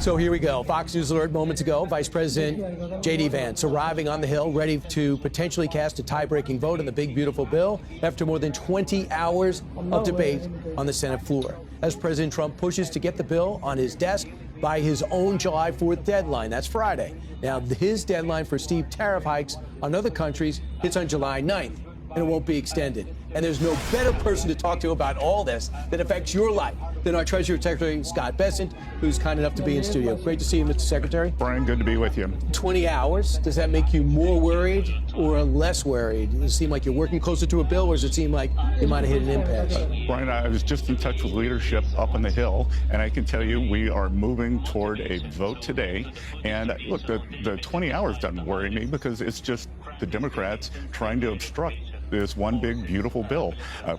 So here we go. Fox News alert moments ago. Vice President J.D. Vance arriving on the Hill, ready to potentially cast a tie-breaking vote on the big, beautiful bill after more than 20 hours of debate on the Senate floor. As President Trump pushes to get the bill on his desk by his own July 4th deadline. That's Friday. Now, his deadline for steep tariff hikes on other countries hits on July 9th, and it won't be extended. And there's no better person to talk to about all this that affects your life than our Treasury Secretary, Scott Bessent, who's kind enough to be in studio. Great to see you, Mr. Secretary. Brian, good to be with you. 20 hours, does that make you more worried or less worried? Does it seem like you're working closer to a bill, or does it seem like you might have hit an impasse? Brian, I was just in touch with leadership up on the Hill, and I can tell you we are moving toward a vote today. And look, the 20 hours doesn't worry me because it's just the Democrats trying to obstruct this one big, beautiful bill.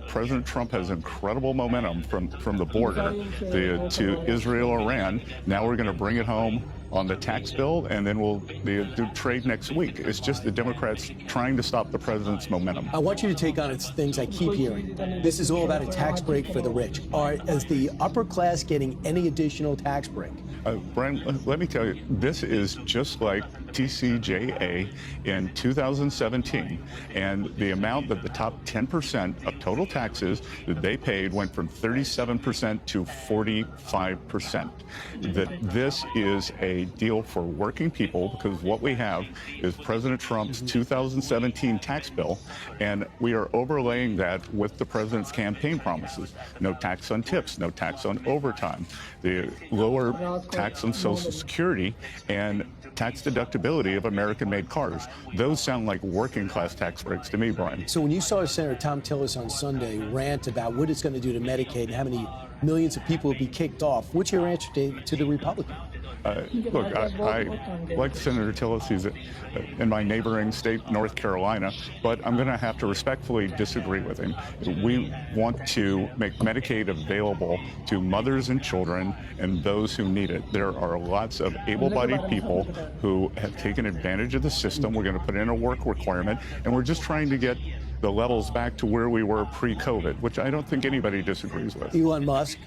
President Trump has incredible momentum from the border to Israel-Iran. Now we're going to bring it home on the tax bill, and then we'll do trade next week. It's just the Democrats trying to stop the president's momentum. I want you to take on its things I keep hearing. This is all about a tax break for the rich. Is the upper class getting any additional tax break? Brian, let me tell you, this is just like TCJA in 2017, and the amount that the top 10% of total taxes that they paid went from 37% to 45%. That this is a deal for working people, because what we have is President Trump's 2017 tax bill, and we are overlaying that with the president's campaign promises. No tax on tips, no tax on overtime, the lower tax on Social Security, and tax deductibility of American-made cars. Those sound like working-class tax breaks to me, Brian. So when you saw Senator Tom Tillis on Sunday rant about what it's going to do to Medicaid and how many millions of people will be kicked off, what's your answer to the Republican? Look, I like Senator Tillis. He's in my neighboring state, North Carolina, but I'm going to have to respectfully disagree with him. We want to make Medicaid available to mothers and children and those who need it. There are lots of able-bodied people who have taken advantage of the system. We're going to put in a work requirement, and we're just trying to get the levels back to where we were pre-COVID, which I don't think anybody disagrees with. Elon Musk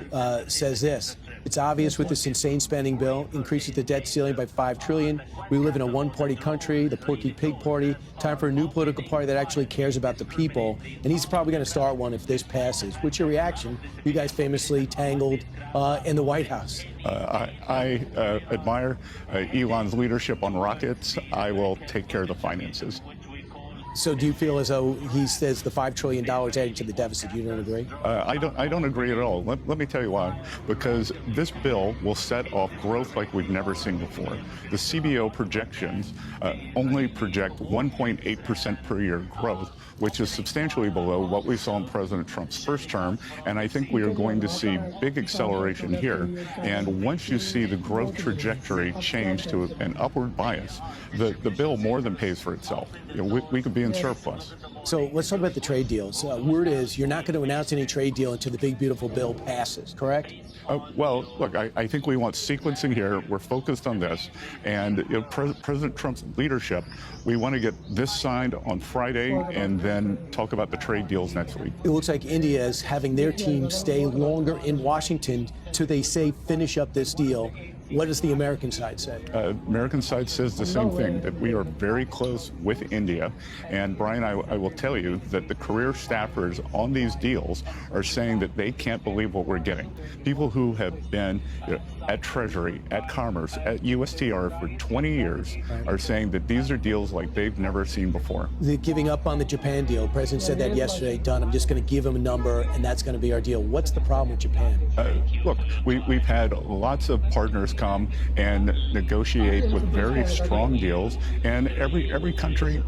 says this: it's obvious with this insane spending bill, increases the debt ceiling by $5 trillion. We live in a one-party country, the Porky Pig Party. Time for a new political party that actually cares about the people. And he's probably going to start one if this passes. What's your reaction? You guys famously tangled in the White House. I admire Elon's leadership on rockets. I will take care of the finances. So do you feel as though he says the $5 trillion adding to the deficit? You don't agree? I don't agree at all. Let me tell you why. Because this bill will set off growth like we've never seen before. The CBO projections only project 1.8% per year growth, which is substantially below what we saw in President Trump's first term. And I think we are going to see big acceleration here. And once you see the growth trajectory change to an upward bias, the bill more than pays for itself. You know, we could be in surplus. So let's talk about the trade deals. Word is you're not going to announce any trade deal until the big, beautiful bill passes, correct? Well, look, I think we want sequencing here. We're focused on this. And President Trump's leadership, we want to get this signed on Friday and then talk about the trade deals next week. It looks like India is having their team stay longer in Washington till they say finish up this deal. What does the American side say? American side says the same thing, that we are very close with India. And Brian, I will tell you that the career staffers on these deals are saying that they can't believe what we're getting. People who have been at Treasury, at Commerce, at USTR for 20 years are saying that these are deals like they've never seen before. The giving up on the Japan deal, the president said that yesterday, done. I'm just going to give him a number and that's going to be our deal. What's the problem with Japan? Look, we've had lots of partners come and negotiate with very strong deals, and every country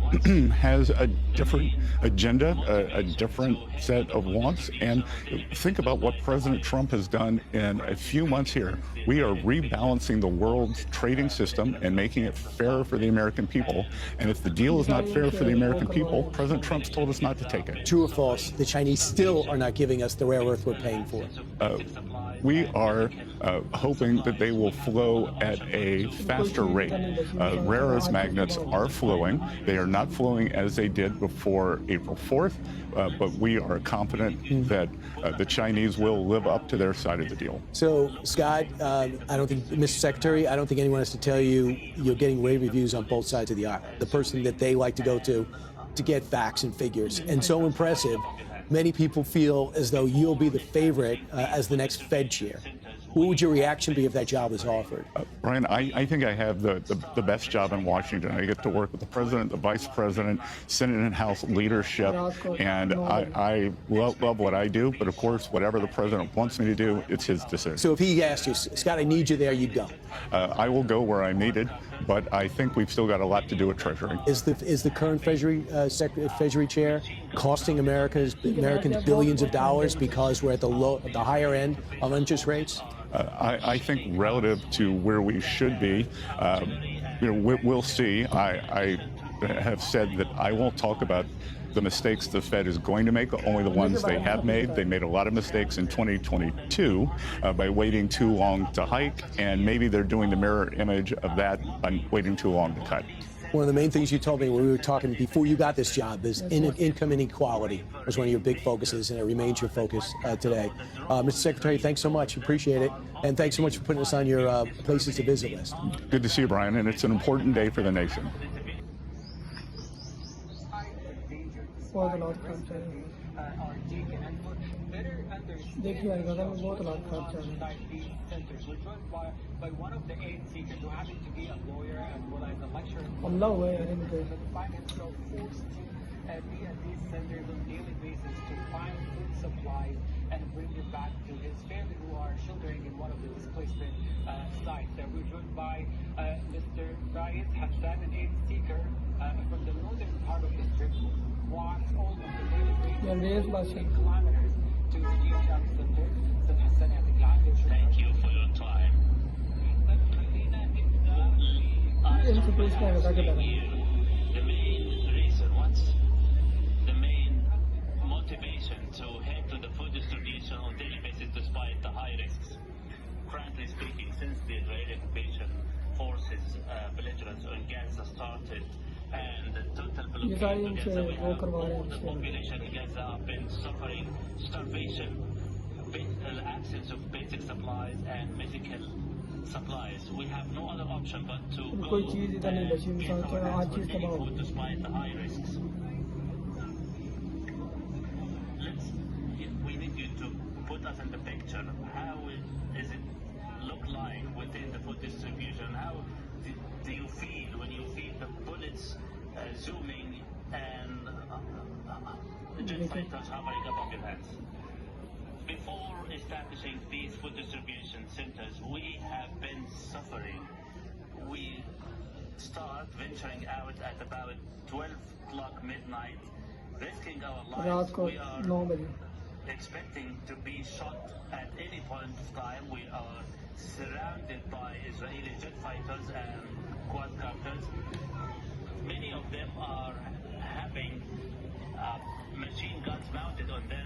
has a different agenda, a different set of wants. And think about what President Trump has done in a few months here. We are rebalancing the world's trading system and making it fairer for the American people. And if the deal is not fair for the American people, President Trump's told us not to take it. True or false, the Chinese still are not giving us the rare earth we're paying for? We are hoping that they will flow at a faster rate. Rare earth magnets are flowing. They are not flowing as they did before April 4th, but we are confident that the Chinese will live up to their side of the deal. So, Scott, I don't think, Mr. Secretary, I don't think anyone has to tell you you're getting rave reviews on both sides of the aisle. The person that they like to go to get facts and figures. And so impressive, many people feel as though you'll be the favorite as the next Fed chair. What would your reaction be if that job was offered? Brian, I think I have the best job in Washington. I get to work with the president, the vice president, Senate and House leadership, and I love what I do. But of course, whatever the president wants me to do, it's his decision. So if he asked you, Scott, I need you there, you'd go? I will go where I'm needed, but I think we've still got a lot to do at Treasury. Is the current Treasury chair costing Americans billions of dollars because we're at the higher end of interest rates? I think relative to where we should be, we'll see. I have said that I won't talk about the mistakes the Fed is going to make, only the ones they have made. They made a lot of mistakes in 2022 by waiting too long to hike, and maybe they're doing the mirror image of that by waiting too long to cut. One of the main things you told me when we were talking before you got this job is income inequality was one of your big focuses, and it remains your focus today. Mr. Secretary, thanks so much. Appreciate it. And thanks so much for putting us on your places to visit list. Good to see you, Brian, and it's an important day for the nation. देखिए गगन में बहुत लाख खर्च है हमला हुआ है यार इनके and bring it back to his family who are sheltering in one of the displacement sites. We're joined by Mr. Ryan Hassan, an aid seeker from the northern part of the district, who walks all of the daily kilometers to the new town center. Mr. Hassan, thank you for your time. The main reason, what's the main motivation to head to the food distribution on a daily basis despite the high risks? Frankly speaking, since the Israeli occupation forces belligerence on Gaza started and the total blockade of Gaza, we have all the population in Gaza have been suffering starvation, absence of basic supplies and medical supplies. We have no other option but to go and get our hands on any food despite the high risks. We need you to put us in the picture. How does it look like within the food distribution? How do you feel when you feel the bullets zooming and jet fighters hovering above your heads? Before establishing these food distribution centers, we have been suffering. We start venturing out at about 12 o'clock midnight, risking our lives. We are expecting to be shot at any point of time. We are surrounded by Israeli jet fighters and quadcopters. Many of them are having machine guns mounted on them.